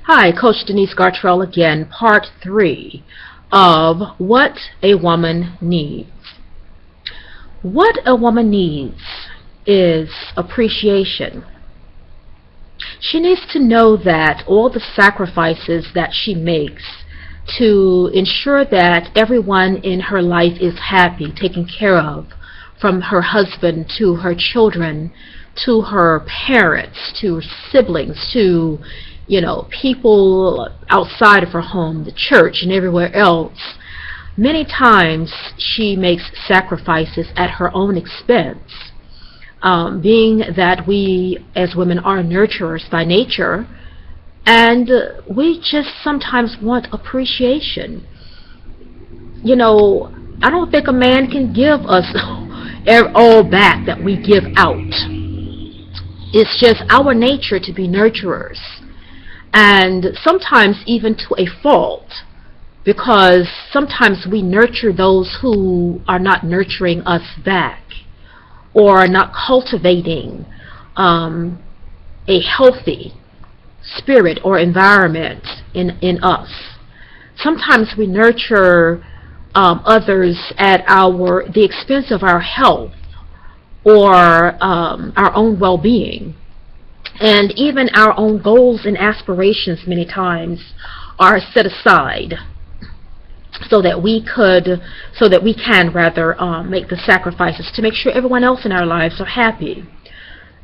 Hi, Coach Denyce Gartrell again, part 3 of What a Woman Needs. What a woman needs is appreciation. She needs to know that all the sacrifices that she makes to ensure that everyone in her life is happy, taken care of, from her husband to her children, to her parents, to her siblings, to people outside of her home, the church, and everywhere else. Many times she makes sacrifices at her own expense, being that we as women are nurturers by nature, and we just sometimes want appreciation. I don't think a man can give us all back that we give out. It's just our nature to be nurturers, and sometimes even to a fault, because sometimes we nurture those who are not nurturing us back, or are not cultivating a healthy spirit or environment in us. Sometimes we nurture others at the expense of our health or our own well-being. And even our own goals and aspirations many times are set aside so that we can make the sacrifices to make sure everyone else in our lives are happy.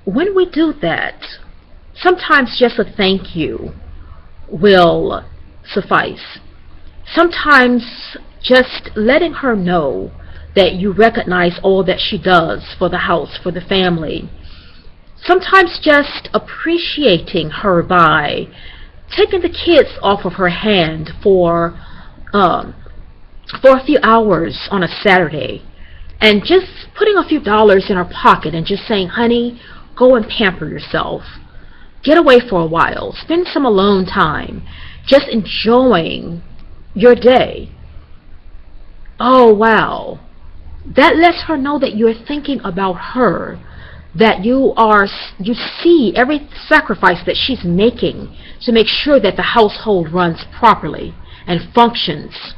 When we do that, sometimes just a thank you will suffice. Sometimes just letting her know that you recognize all that she does for the house, for the family. Sometimes just appreciating her by taking the kids off of her hand for a few hours on a Saturday, and just putting a few dollars in her pocket and just saying, honey, go and pamper yourself. Get away for a while. Spend some alone time. Just enjoying your day. Oh, wow. That lets her know that you're thinking about her, that you see every sacrifice that she's making to make sure that the household runs properly and functions,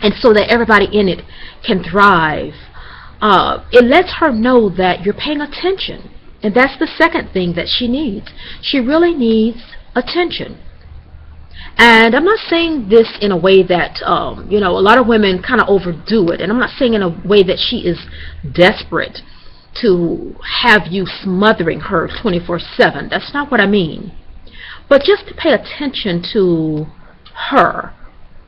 and so that everybody in it can thrive. It lets her know that you're paying attention, and that's the second thing that she needs. She really needs attention. And I'm not saying this in a way that, a lot of women kind of overdo it, and I'm not saying in a way that she is desperate to have you smothering her 24/7. That's not what I mean. But just to pay attention to her,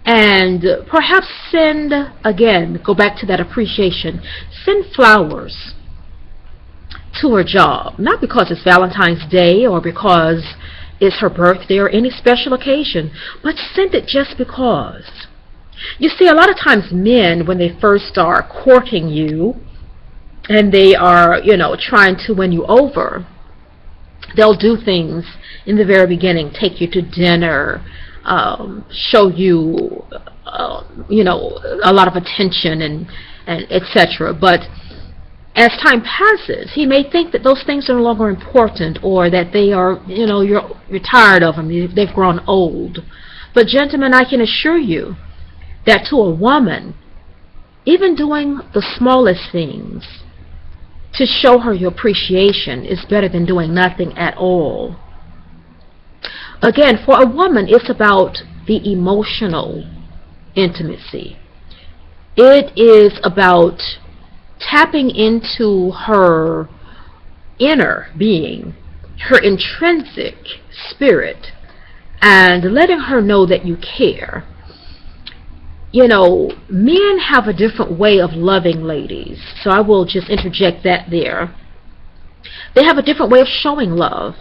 and perhaps go back to that appreciation, send flowers to her job, not because it's Valentine's Day or because it's her birthday or any special occasion, but send it just because. You see, a lot of times men, when they first start courting you and they are, trying to win you over, they'll do things in the very beginning, take you to dinner, show you, a lot of attention and etc. But as time passes, he may think that those things are no longer important, or that they are, you're tired of them, they've grown old. But gentlemen, I can assure you that to a woman, even doing the smallest things to show her your appreciation is better than doing nothing at all. Again, for a woman, it's about the emotional intimacy. It is about tapping into her inner being, her intrinsic spirit, and letting her know that you care. Men have a different way of loving ladies, so I will just interject that there. They have a different way of showing love.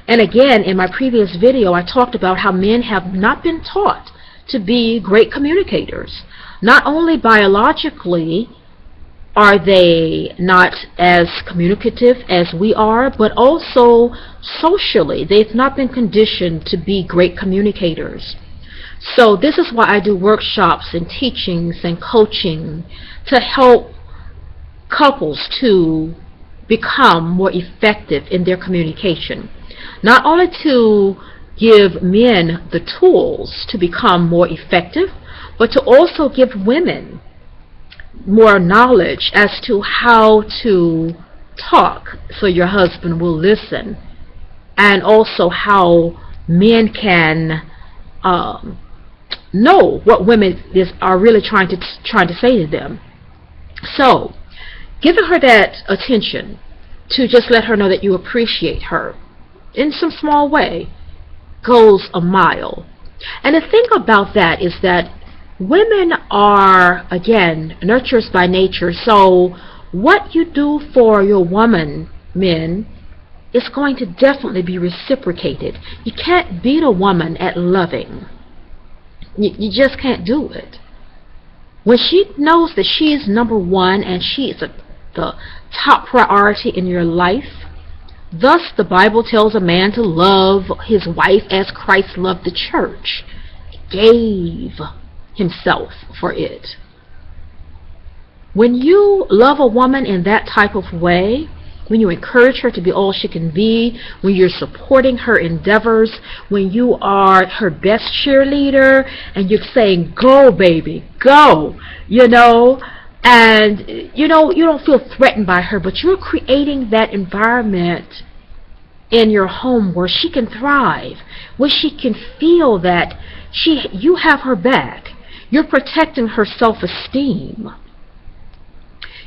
And again, in my previous video, I talked about how men have not been taught to be great communicators. Not only biologically are they not as communicative as we are, but also socially, they've not been conditioned to be great communicators. So this is why I do workshops and teachings and coaching to help couples to become more effective in their communication. Not only to give men the tools to become more effective, but to also give women more knowledge as to how to talk so your husband will listen, and also how men can know what women are really trying to say to them. So giving her that attention to just let her know that you appreciate her in some small way goes a mile. And the thing about that is that women are, again, nurturers by nature. So what you do for your woman, men, is going to definitely be reciprocated. You can't beat a woman at loving. You just can't do it. When she knows that she is number one and she is the top priority in your life, thus the Bible tells a man to love his wife as Christ loved the church, gave himself for it. When you love a woman in that type of way, when you encourage her to be all she can be, when you're supporting her endeavors, when you are her best cheerleader and you're saying, go baby, go, and you don't feel threatened by her, but you're creating that environment in your home where she can thrive, where she can feel that you have her back. You're protecting her self-esteem.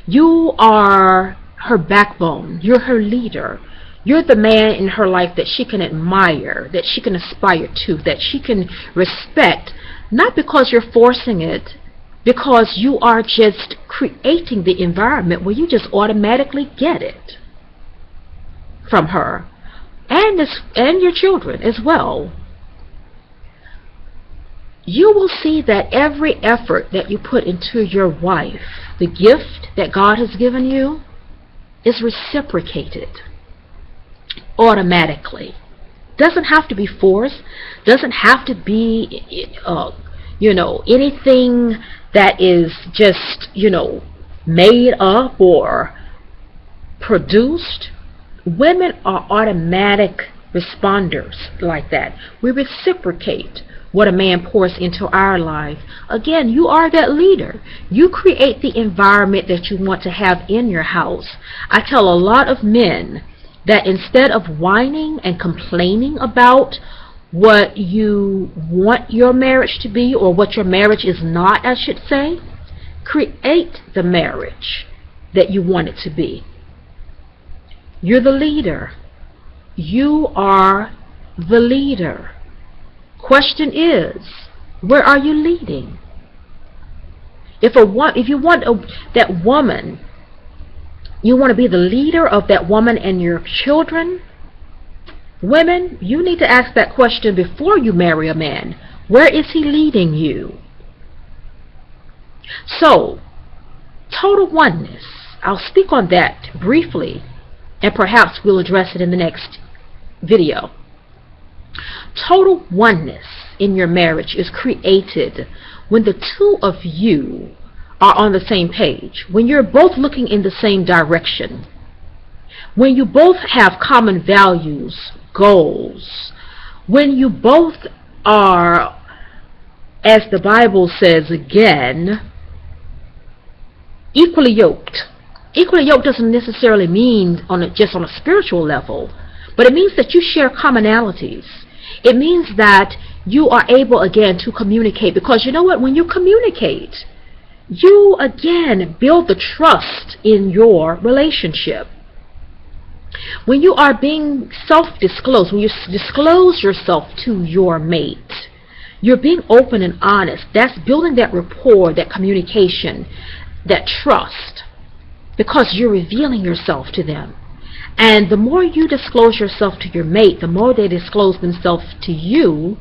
You are her backbone. You're her leader. You're the man in her life that she can admire, that she can aspire to, that she can respect, not because you're forcing it, because you are just creating the environment where you just automatically get it from her and your children as well. You will see that every effort that you put into your wife, the gift that God has given you, is reciprocated automatically. Doesn't have to be forced, doesn't have to be anything that is just made up or produced. Women are automatic responders like that. We reciprocate what a man pours into our life. Again, you are that leader. You create the environment that you want to have in your house. I tell a lot of men that instead of whining and complaining about what you want your marriage to be, or what your marriage is not, I should say, create the marriage that you want it to be. You're the leader. You are the leader. Question is, where are you leading? If you want that woman, you want to be the leader of that woman and your children. Women, you need to ask that question before you marry a man. Where is he leading you? So, total oneness. I'll speak on that briefly, and perhaps we'll address it in the next video. Total oneness in your marriage is created when the two of you are on the same page, when you're both looking in the same direction, when you both have common values, goals, when you both are, as the Bible says again, equally yoked. Equally yoked doesn't necessarily mean just on a spiritual level, but it means that you share commonalities. It means that you are able, again, to communicate, because you know what? When you communicate, you, again, build the trust in your relationship. When you are being self-disclosed, when you disclose yourself to your mate, you're being open and honest. That's building that rapport, that communication, that trust, because you're revealing yourself to them. And the more you disclose yourself to your mate, the more they disclose themselves to you.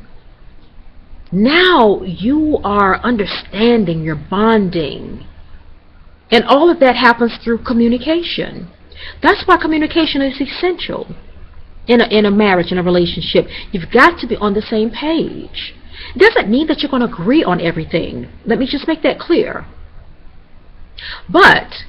Now you are understanding, you're bonding. And all of that happens through communication. That's why communication is essential in a marriage, in a relationship. You've got to be on the same page. It doesn't mean that you're going to agree on everything. Let me just make that clear. But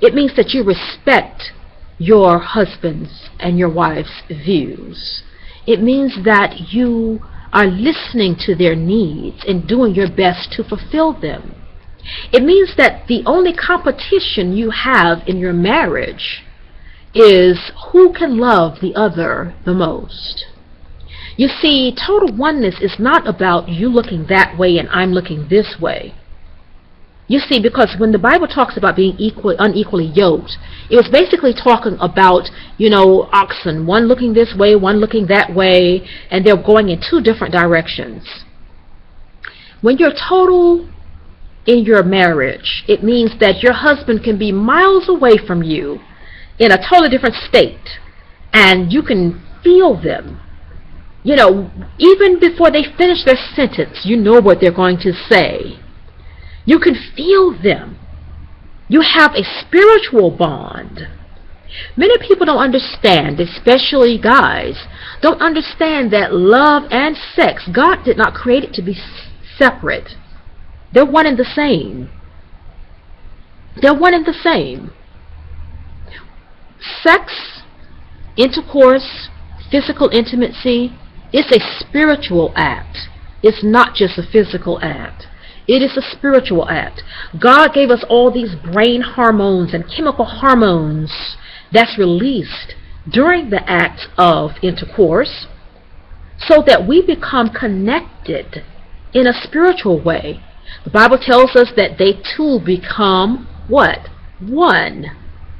it means that you respect your husband's and your wife's views. It means that you are listening to their needs and doing your best to fulfill them. It means that the only competition you have in your marriage is who can love the other the most. You see, total oneness is not about you looking that way and I'm looking this way. You see, because when the Bible talks about being unequally yoked, it was basically talking about, oxen, one looking this way, one looking that way, and they're going in two different directions. When you're total in your marriage, it means that your husband can be miles away from you in a totally different state, and you can feel them. Even before they finish their sentence, you know what they're going to say. You can feel them. You have a spiritual bond. Many people don't understand, especially guys, don't understand that love and sex, God did not create it to be separate. They're one and the same. They're one and the same. Sex, intercourse, physical intimacy, it's a spiritual act. It's not just a physical act. It is a spiritual act. God gave us all these brain hormones and chemical hormones that's released during the act of intercourse so that we become connected in a spiritual way. The Bible tells us that they too become what? One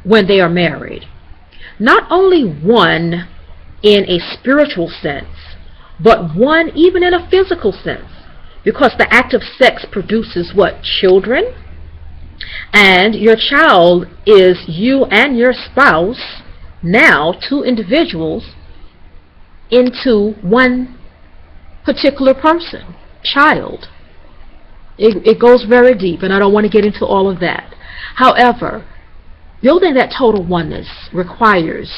when they are married. Not only one in a spiritual sense, but one even in a physical sense. Because the act of sex produces what? Children. And your child is you and your spouse, now two individuals, into one particular person, child. It goes very deep, and I don't want to get into all of that. However, building that total oneness requires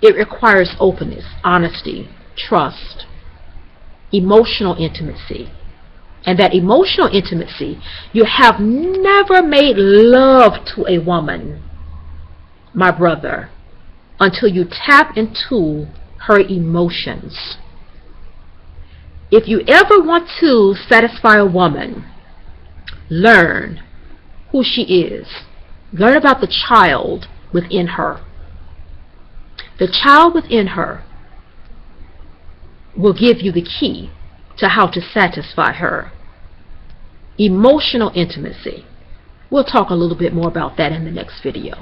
openness, honesty, trust, emotional intimacy. And that emotional intimacy, you have never made love to a woman, my brother, until you tap into her emotions. If you ever want to satisfy a woman, learn who she is. Learn about the child within her. The child within her will give you the key to how to satisfy her. Emotional intimacy. We'll talk a little bit more about that in the next video.